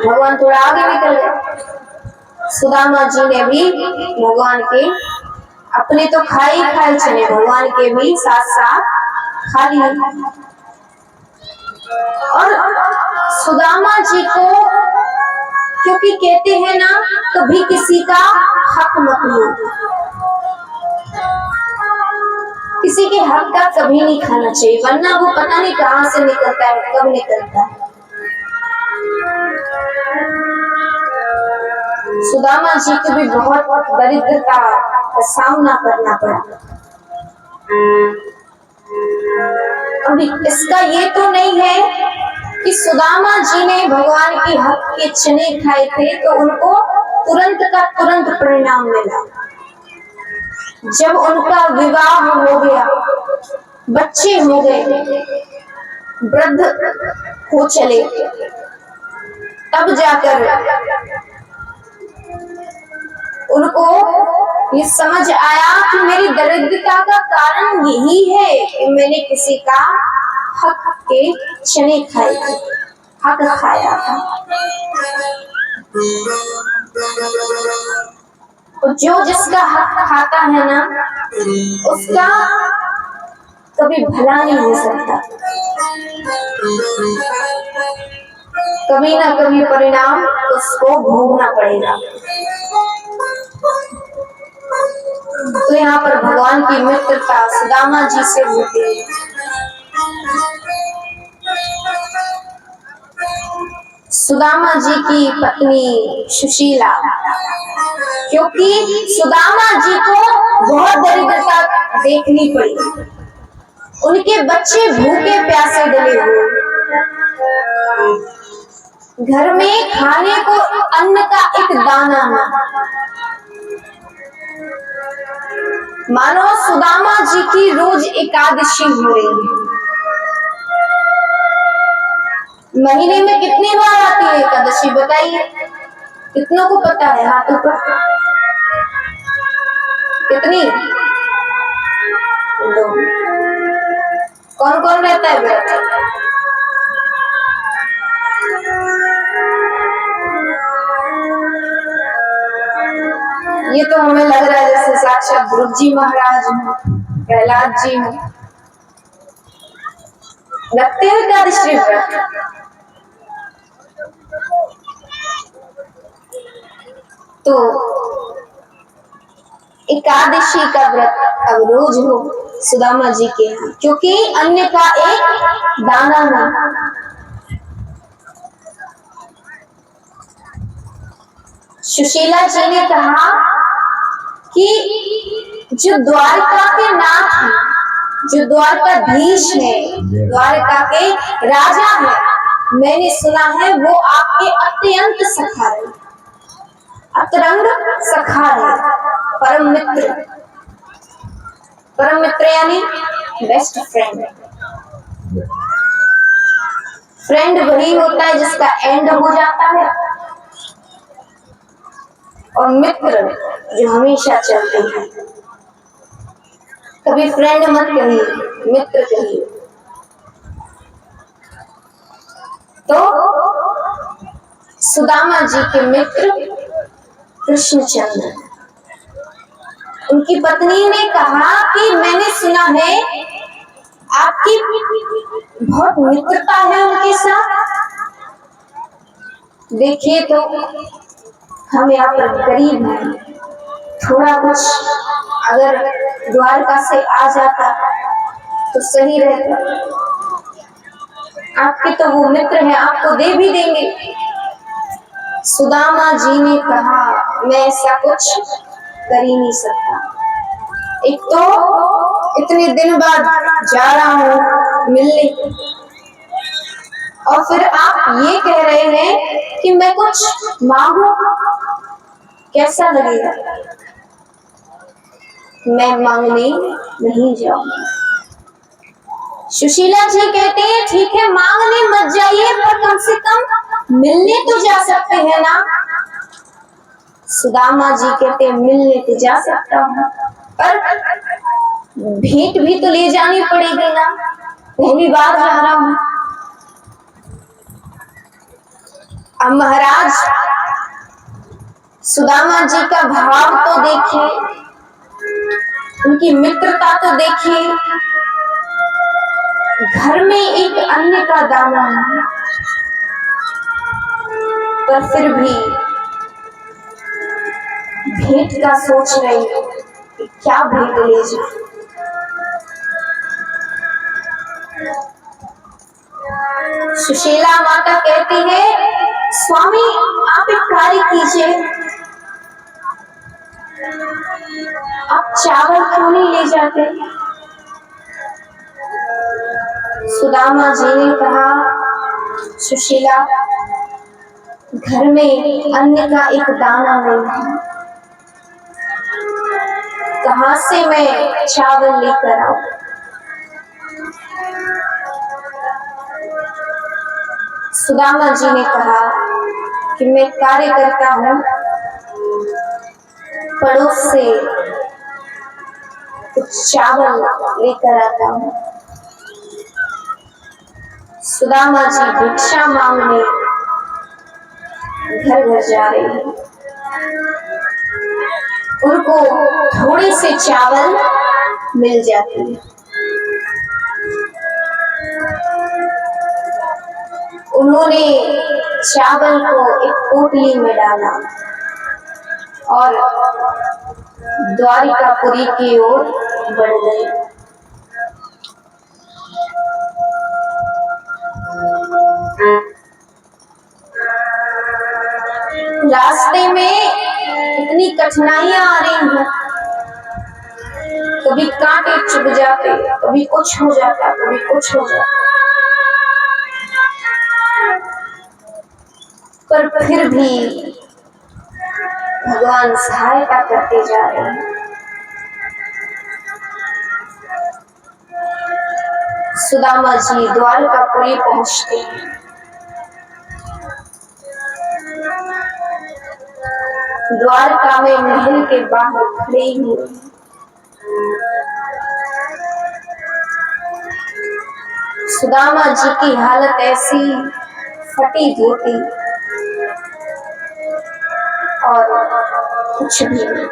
भगवान थोड़ा आगे निकल गए। सुदामा जी ने भी भगवान के अपने तो खाए चने, भगवान के भी साथ साथ खा लिए। और सुदामा जी को, क्योंकि कहते हैं ना, कभी किसी का हक मत लो, किसी के हक का कभी नहीं खाना चाहिए, वरना वो पता नहीं कहां से निकलता है, कब निकलता है। सुदामा जी को भी बहुत दरिद्रता का सामना करना पड़ा। अभी इसका ये तो नहीं है कि सुदामा जी ने भगवान के हक के चने खाए थे तो उनको तुरंत का तुरंत परिणाम मिला। जब उनका विवाह हो गया, बच्चे हो गए, वृद्ध हो चले, तब जाकर उनको ये समझ आया कि मेरी दरिद्रता का कारण यही है कि मैंने किसी का हक के चने खाए थे, हक खाया था। तो जो जिसका हक खाता है ना, उसका कभी भला नहीं हो सकता, कभी ना कभी परिणाम उसको भोगना पड़ेगा। तो यहाँ पर भगवान की मित्रता सुदामा जी से होती है। सुदामा जी की पत्नी सुशीला, क्योंकि सुदामा जी को बहुत दरिद्रता देखनी पड़ी, उनके बच्चे भूखे प्यासे डले हुए, घर में खाने को अन्न का एक दाना न। मानो सुदामा जी की रोज एकादशी हो रही है। महीने में कितनी बार आती है एकादशी, बताइए? कितनों को पता है हाथों पर? कितनी? दो। कौन कौन रहता है व्रत? ये तो हमें लग रहा है जैसे साक्षात ध्रुव जी महाराज हैं, प्रहलाद जी हैं, रखते हैं एकादशी व्रत। तो एकादशी का व्रत अब रोज हो सुदामा जी के यहाँ, क्योंकि अन्न का एक दाना नहीं। सुशीला जी ने कहा कि जो द्वारका के नाथ हैं, जो द्वारकाधीश है, द्वारका के राजा है, मैंने सुना है वो आपके अत्यंत सखा रहे, अतरंग सखा रहे, परम मित्र। परम मित्र यानी बेस्ट फ्रेंड। फ्रेंड वही होता है जिसका एंड हो जाता है, और मित्र जो हमेशा चलते हैं। कभी फ्रेंड मत कहिए, मित्र कहिए। तो सुदामा जी के मित्र कृष्णचंद्र, उनकी पत्नी ने कहा कि मैंने सुना है आपकी बहुत मित्रता है उनके साथ। देखिए तो हम यहाँ पर गरीब हैं, थोड़ा कुछ अगर द्वारका से आ जाता तो सही रहता। आपके तो वो मित्र हैं, आपको दे भी देंगे। सुदामा जी ने कहा मैं ऐसा कुछ कर ही नहीं सकता। एक तो इतने दिन बाद जा रहा हूँ मिलने, और फिर आप ये कह रहे हैं कि मैं कुछ मांगू, कैसा लगेगा? मैं मांगने नहीं जाऊंगा। सुशीला जी कहते हैं ठीक है मांगने मत जाइए, पर कम से कम मिलने तो जा सकते हैं ना। सुदामा जी कहते हैं मिलने तो जा सकता हूँ, पर भेंट भी तो ले जानी पड़ेगी ना, पहली बार जा रहा हूँ। अब महाराज सुदामा जी का भाव तो देखिए, उनकी मित्रता तो देखिए। घर में एक अन्न का दाना है, पर फिर भी भेंट का सोच रही है कि क्या भेंट ले जाए। सुशीला माता कहती है, स्वामी आप एक कार्य कीजिए, आप चावल क्यों नहीं ले जाते। सुदामा जी ने कहा, सुशीला घर में अन्न का एक दाना नहीं है, कहां से मैं चावल लेकर आऊं। सुदामा जी ने कहा कि मैं कार्य करता हूं, पड़ोस से कुछ चावल लेकर आता हूं। सुदामा जी भिक्षा मांगने घर घर जा रही है। उनको थोड़े से चावल मिल जाते हैं। उन्होंने चावल को एक पोटली में डाला और द्वारिकापुरी की ओर बढ़ गए। रास्ते में इतनी कठिनाइयां आ रही हैं, कभी कांटे चुभ जाते, कभी कुछ हो जाता, कभी कुछ हो जाता, पर फिर भी भगवान सहायता करते जा रहे हैं। सुदामा जी द्वारकापुरी पहुंचते हैं। द्वारका में महल के बाहर खड़े हुए सुदामा जी की हालत ऐसी, फटी धोती और कुछ भी नहीं।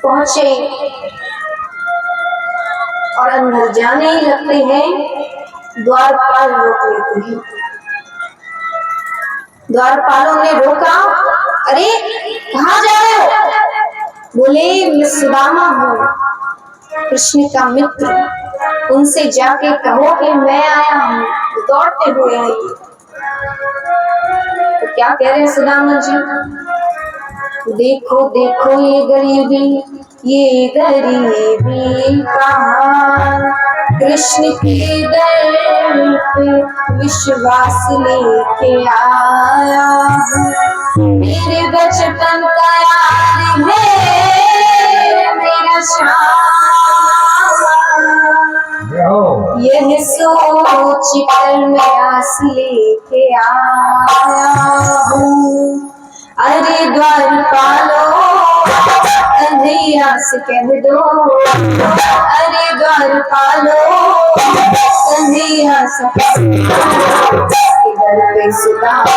पहुंचे और अंदर जाने ही लगते हैं, द्वारपाल रोक लेते हैं। द्वारपालों ने रोका, अरे कहाँ जा रहे हो। बोले मैं सुदामा हूँ, कृष्ण का मित्र, उनसे जाके कहो कि मैं आया हूँ। दौड़ते हुए आए। तो क्या कह रहे हैं सुदामा जी, देखो देखो ये गरीबी कहाँ, कृष्ण के दर पे विश्वास लेके आया। मेरे बचपन का यार है मेरा श्याम, यह सोच कर मैं आस लेके आया हूँ। अरे द्वारपालो कन्हैया से कह दो, अरे द्वारपालो कन्हैया से कह दो, घर पे सुदामा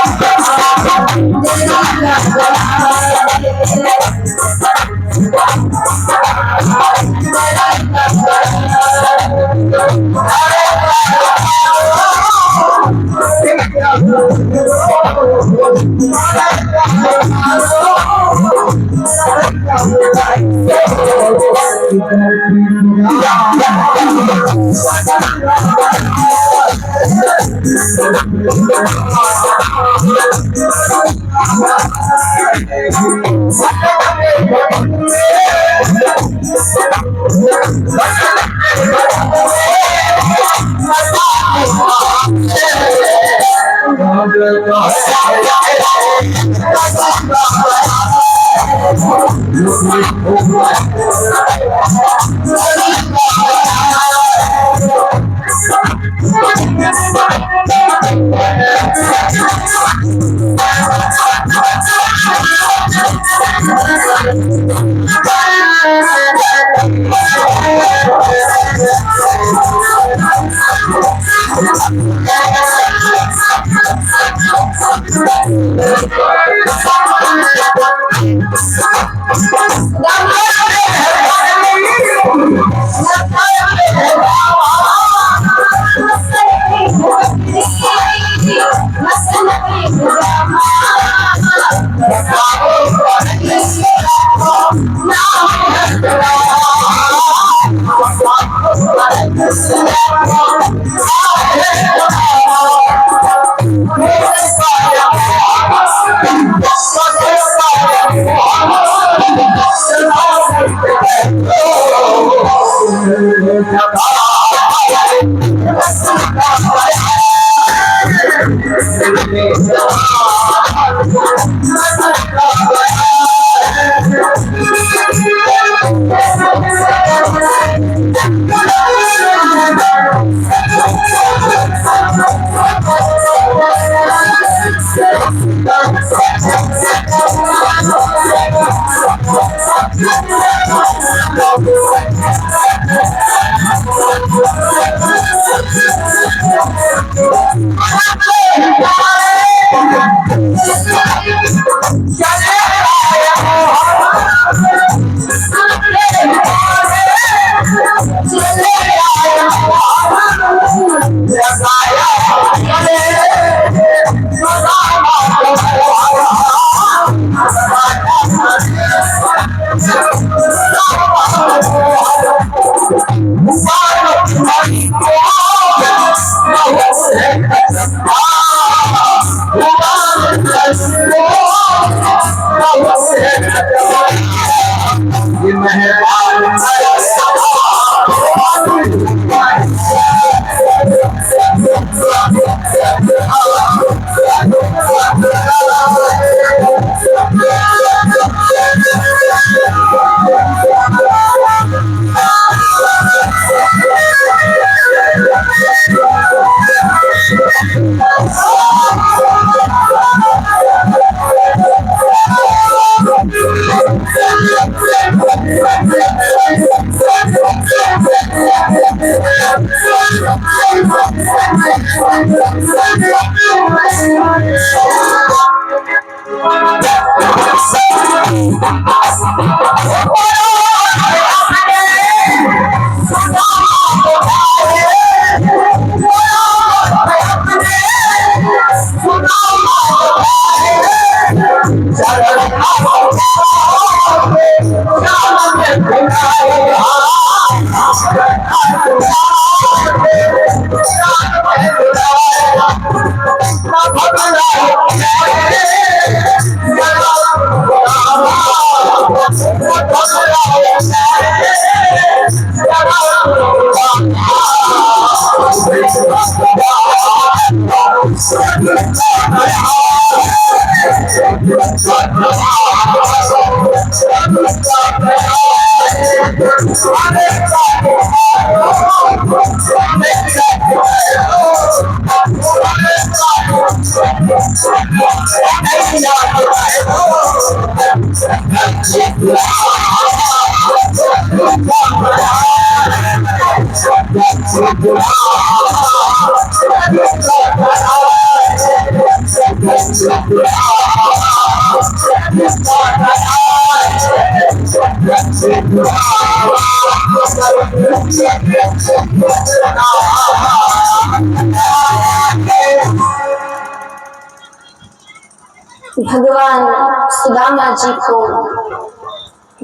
भगवान सुदामा जी को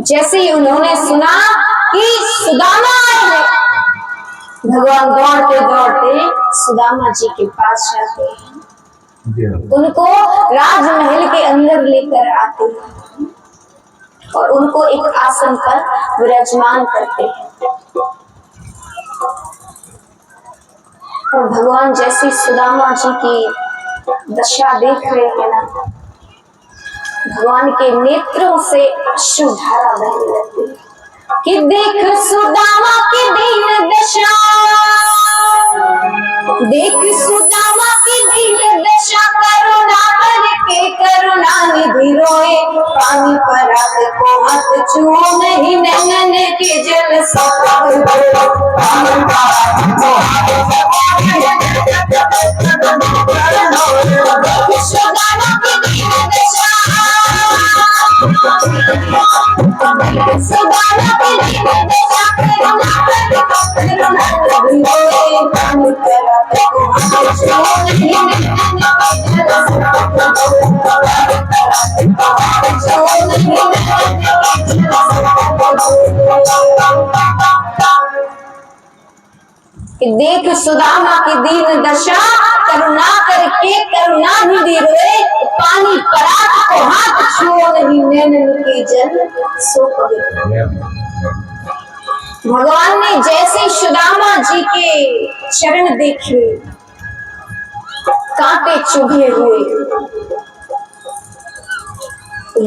जैसे ही उन्होंने सुना कि सुदामा आए हैं, भगवान दौड़ते दौड़ते सुदामा जी के पास जाते हैं, उनको राजमहल के अंदर लेकर आते हैं और उनको एक आसन पर विराजमान करते हैं। और भगवान जैसे सुदामा जी की दशा देख रहे हैं ना, भगवान के नेत्रों से अश्रुधारा बहने लगती है कि देख सुदामा की दीन दशा, देख सुदामा की दीन दशा, करुणा करके करुणा निधि रोए, पानी पर रात को हाथ छुओ नहीं, नैन के जल परात को हाथ छो नहीं, कि देख सुदामा की दीन दशा, करुणा करके करुणा निधि रोए, पानी परात को हाथ छुओ नहीं, नैनन के जल सो पवित्र। भगवान ने जैसे सुदामा जी के चरण देखे, कांटे चुभे हुए,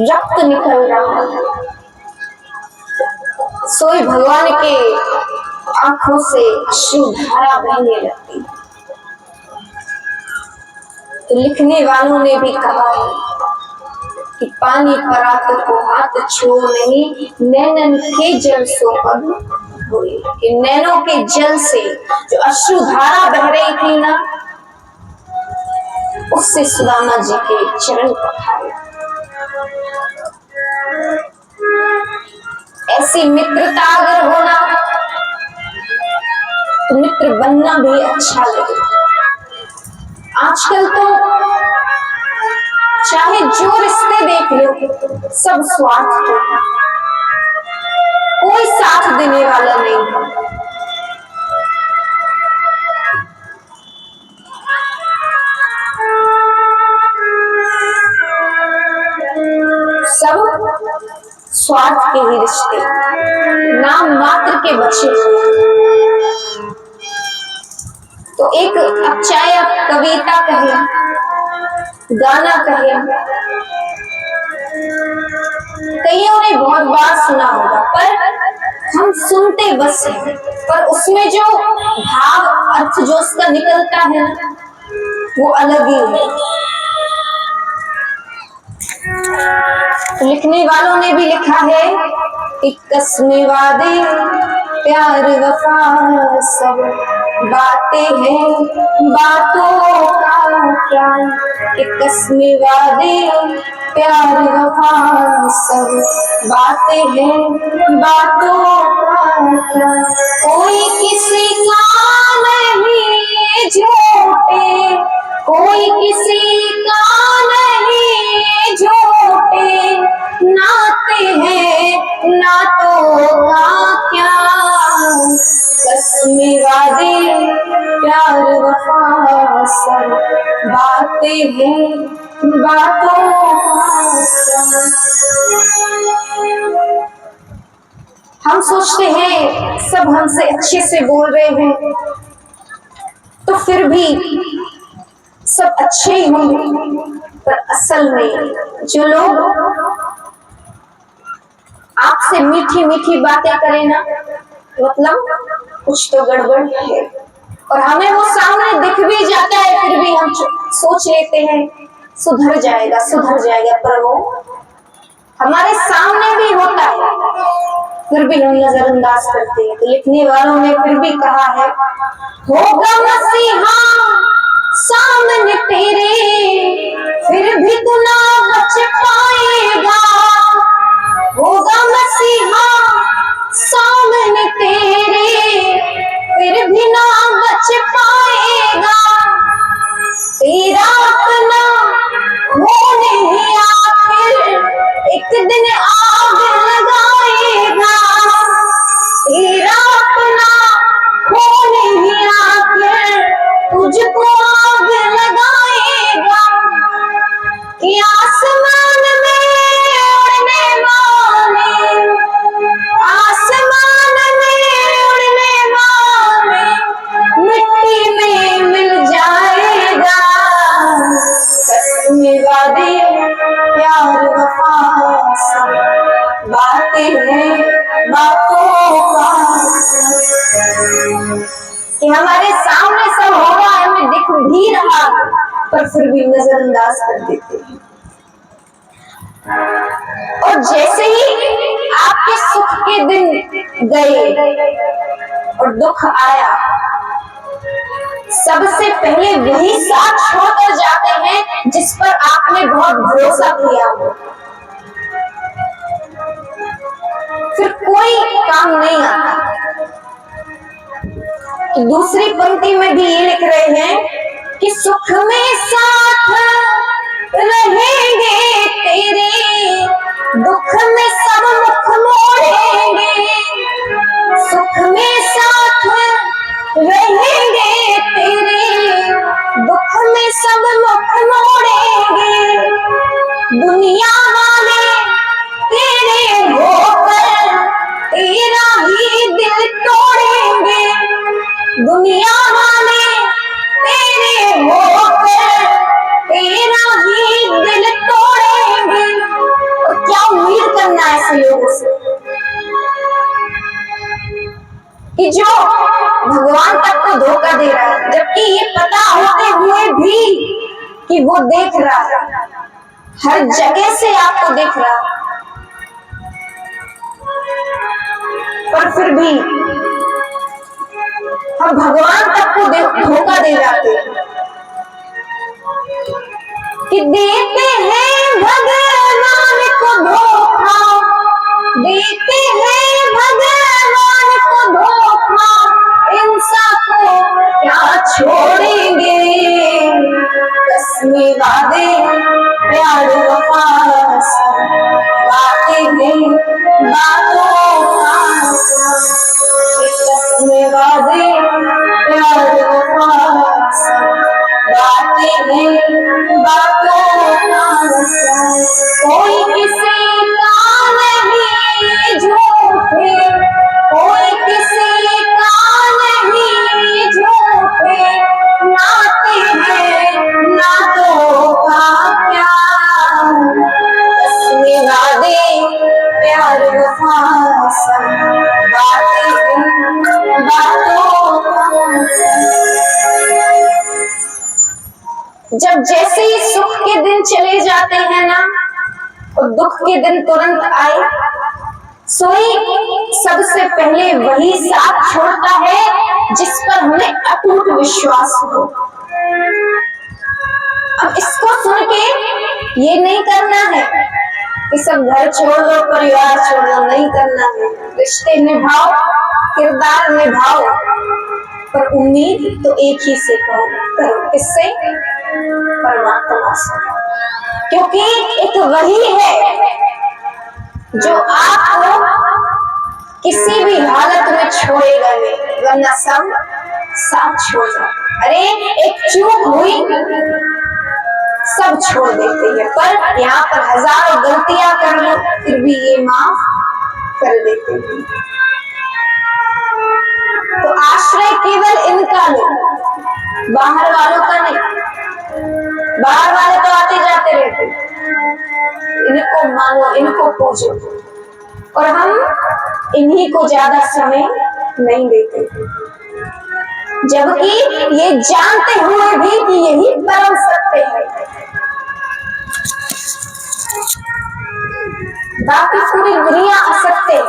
रक्त निकल रहा, सोई भगवान के आंखों से अश्रुधारा बहने लगती। तो लिखने वालों ने भी कहा है कि पानी परात को हाथ छो नहीं, नैनन के जल सो पग हुए, कि नैनों के जल से जो अश्रुधारा बह रही थी ना, उससे सुदामा जी के चरण पखारे। ऐसी मित्रता अगर होना तो मित्र बनना भी अच्छा लगे। आजकल तो चाहे जो रिश्ते देख लो, सब स्वार्थ है, कोई साथ देने वाला नहीं है। सब स्वार्थ के ही रिश्ते, नाम मात्र के बचे हुए। तो एक अब चाहे आप कविता कहे, गाना कहे, कईयों ने बहुत बार सुना होगा, पर हम सुनते बस हैं, पर उसमें जो भाव अर्थ जो उसका निकलता है वो अलग ही है। लिखने वालों ने भी लिखा है कि कसमें वादे प्यार वफा सब बातें हैं, बातों का क्या, कि कसमें वादे प्यार वफा सब बातें हैं, बातों का क्या, कोई किसी का नहीं झूठे, कोई किसी का नहीं झूठे, नाते हैं नातों का क्या, कसमें वादे प्यार वफा सब बातें हैं, बातों हम सोचते हैं सब हमसे अच्छे से बोल रहे हैं तो फिर भी सब अच्छे ही होंगे, पर असल में जो लोग आपसे मीठी मीठी बातें करें ना, मतलब कुछ तो गड़बड़ है। और हमें वो सामने दिख भी जाता है, फिर भी हम सोच लेते हैं सुधर जाएगा सुधर जाएगा, पर वो हमारे सामने भी होता है, फिर भी हम नजरअंदाज करते हैं। तो लिखने वालों ने फिर भी कहा है, होगा मसीहा सामने तेरे, फिर भी तू ना बच पाएगा, होगा मसीहा सामने तेरे, फिर भी ना बच पाएगा, तेरा अपना वो नहीं आखिर एक दिन आग लगाएगा, तेरा अपना वो नहीं आखिर तुझको आग लगाएगा, कि आसमान में उड़ने वाले, आसमान में उड़ने वाले मिट्टी में मिल जाएगा, कसमें वादे प्यार वफा सब बातें हैं, बातों का, कि हमारे सामने सब हो रहा है, हमें दिख भी रहा, पर फिर भी नजरअंदाज कर देते हैं। और जैसे ही आपके सुख के दिन गए और दुख आया, सबसे पहले वही साथ छोड़कर जाते हैं जिस पर आपने बहुत भरोसा किया हो, फिर कोई काम नहीं आता। तो दूसरी पंक्ति में भी ये लिख रहे कि सुख में साथ रहेंगे तेरे, दुख में सब मुख मोड़ेंगे। सुख में साथ रहेंगे तेरे, दुख में सब मुख मोड़ेंगे। दुनिया वाले तेरे होकर तेरा ही दिल तोड़ेंगे। दुनिया वाले तेरे होकर तेरा ही दिल तोड़ेंगे। और क्या उम्मीद करना है ऐसे लोगों से कि जो भगवान तक को धोखा दे रहा है, जबकि ये पता होते हुए भी कि वो देख रहा है, हर जगह से आपको देख रहा है, पर फिर भी हम भगवान तक को धोखा दे जाते हैं कि देते हैं भगवान को धोखा, देते हैं भगवान को धोखा, इंसान को क्या छोड़ेंगे। कसमें वादे प्यार वफा बातें हैं बातों का, कसमें वादे प्यार वफा बातें हैं बातों का। कोई किसी का नहीं झूठे, कोई किसी का नहीं झूठे, नाते हैं नातों का प्यार। कसमें वादे प्यार वफा बातें हैं बातों का। जब जैसे ही सुख के दिन चले जाते हैं ना, और दुख के दिन तुरंत आए, सोई सबसे पहले वही साथ छोड़ता है जिस पर हमें अटूट विश्वास हो। अब इसको सुन के ये नहीं करना है कि सब घर छोड़ दो, परिवार छोड़ दो, नहीं करना है। रिश्ते निभाओ, किरदार निभाओ, पर उम्मीद तो एक ही से करो, किससे? परमात्मा से। क्योंकि एक वही है जो आपको किसी भी हालत में छोड़ेगा नहीं, वरना सब साथ छोड़ जाए। अरे एक चूक हुई सब छोड़ देते हैं, पर यहाँ पर हजारों गलतियां कर लो फिर भी ये माफ कर देते हैं। तो आश्रय केवल इनका लो, बाहर वालों का नहीं। बाहर वाले तो आते जाते रहते, इनको मानो, इनको पूजो, और हम इन्हीं को ज्यादा समय नहीं देते, जबकि ये जानते हुए भी कि यही परम सत्य है। बाकी पूरी दुनिया असत्य है।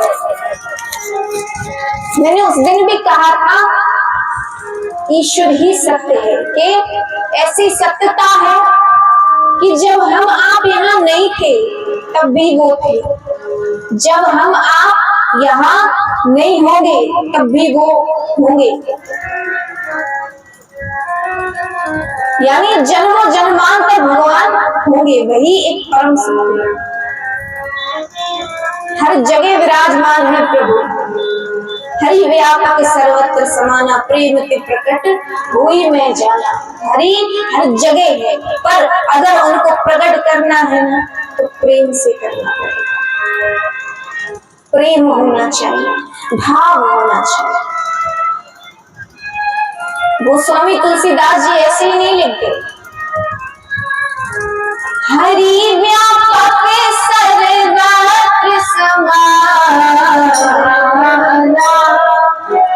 मैंने उस दिन भी कहा था ईश्वर ही सत्य है, कि ऐसी सत्यता है कि जब हम आप यहाँ नहीं थे तब भी वो थे, जब हम आप यहाँ नहीं होंगे तब भी वो होंगे। यानी जन्मों जन्मांतर भगवान होंगे, वही एक परम सत्य है। हर जगह विराजमान है प्रभु, हरि व्यापक सर्वत्र समाना, प्रेम के प्रकट हुई मैं जाना। हरि हर जगह है, पर अगर उनको प्रकट करना है ना तो प्रेम से करना पड़ेगा। प्रेम होना चाहिए, भाव होना चाहिए। गोस्वामी तुलसीदास जी ऐसे ही नहीं लिखते, हरि व्यापक सर्वत्र समाना,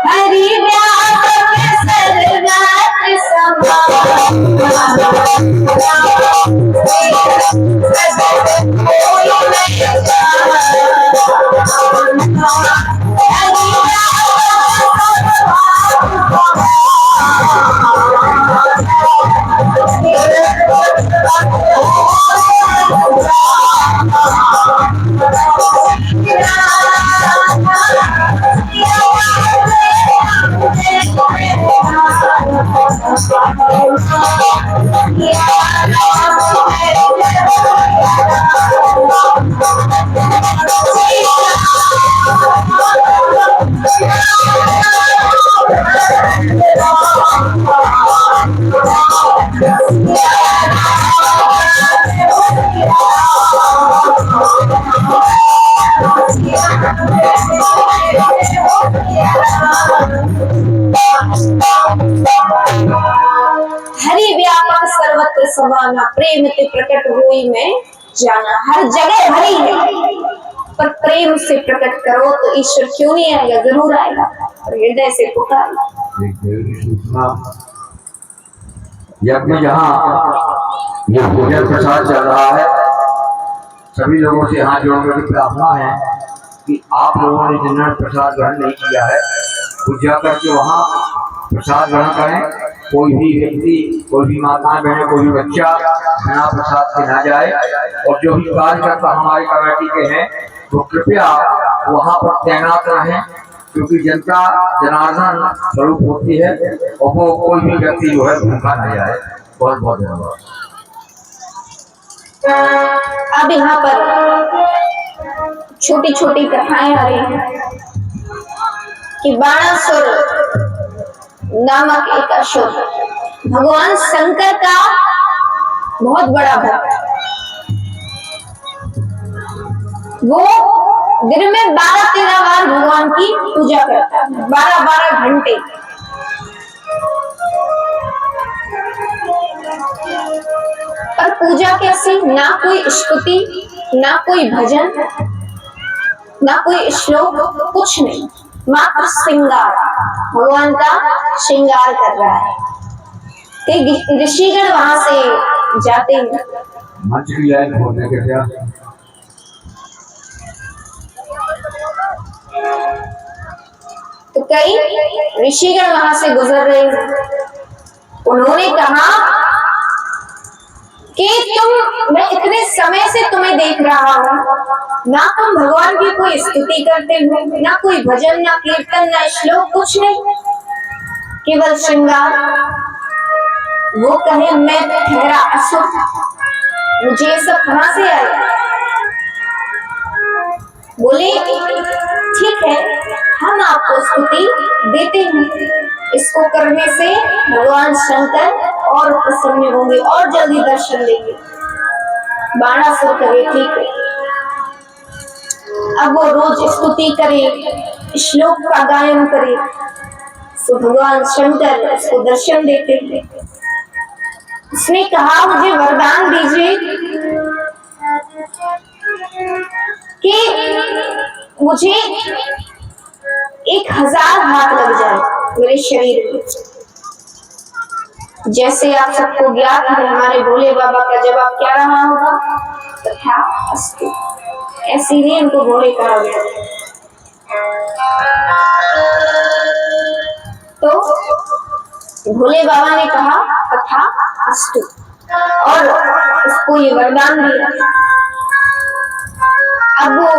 हरि व्यापक सर्वत्र समाना, हरि व्यापक सर्वत्र समाना, प्रेम ते प्रकट हुई में जाना। हर जगह हरि है, पर प्रेम से प्रकट करो तो ईश्वर क्यों नहीं आएगा, जरूर आएगा। और हृदय से पुकार यज्ञ जहाँ ये भोजन प्रसाद चल रहा है, सभी लोगों से हाथ जोड़कर प्रार्थना है कि आप लोगों ने जिन्होंने प्रसाद ग्रहण नहीं किया है, वो जाकर के वहाँ प्रसाद ग्रहण करें। कोई भी व्यक्ति, कोई भी माताएं बहनें, कोई भी बच्चा बिना प्रसाद के ना जाए। और जो भी कार्यकर्ता हमारी कमेटी के हैं, तो कृपया वहाँ पर तैनात रहें, क्योंकि जनता जनार्दन स्वरूप होती है और वो कोई भी व्यक्ति जो है भूखा नहीं जाए। बहुत बहुत धन्यवाद। अब यहाँ पर छोटी छोटी कथाएं आ रही हैं कि बाणासुर नामक एक असुर भगवान शंकर का बहुत बड़ा भक्त, वो दिन में 12-13 बार भगवान की पूजा करता है, 12-12 घंटे। पर पूजा कैसी, ना कोई स्तुति, ना कोई भजन, ना कोई श्लोक, कुछ नहीं, मात्र श्रृंगार, भगवान का श्रृंगार कर रहा है। ऋषिगण वहां से जाते हैं, तो कई ऋषिगण वहां से गुजर रहे हैं। उन्होंने कहा कि मैं इतने समय से तुम्हें देख रहा हूँ, ना तुम भगवान की कोई स्तुति करते हो, ना कोई भजन, ना कीर्तन, ना श्लोक, कुछ नहीं, केवल श्रृंगार। वो कहे मैं ठहरा असुर, मुझे ये सब कहां से आया? बोले ठीक है, हम आपको स्तुति देते हैं, इसको करने से भगवान शंकर और प्रसन्न होंगे और जल्दी दर्शन देंगे। बाणासुर कहे ठीक है। अब वो रोज स्तुति करे, श्लोक का गायन करे, तो भगवान शंकर उसको दर्शन देते हैं। उसने कहा मुझे वरदान दीजिए कि मुझे 1000 हाथ लग जाए मेरे शरीर में। जैसे आप सबको ज्ञात है, हमारे भोले बाबा का जवाब क्या रहा होगा? तथास्तु। ऐसे ही इनको भोले कहा गया। तो भोले बाबा ने कहा तथास्तु और उसको ये वरदान दिया। अब वो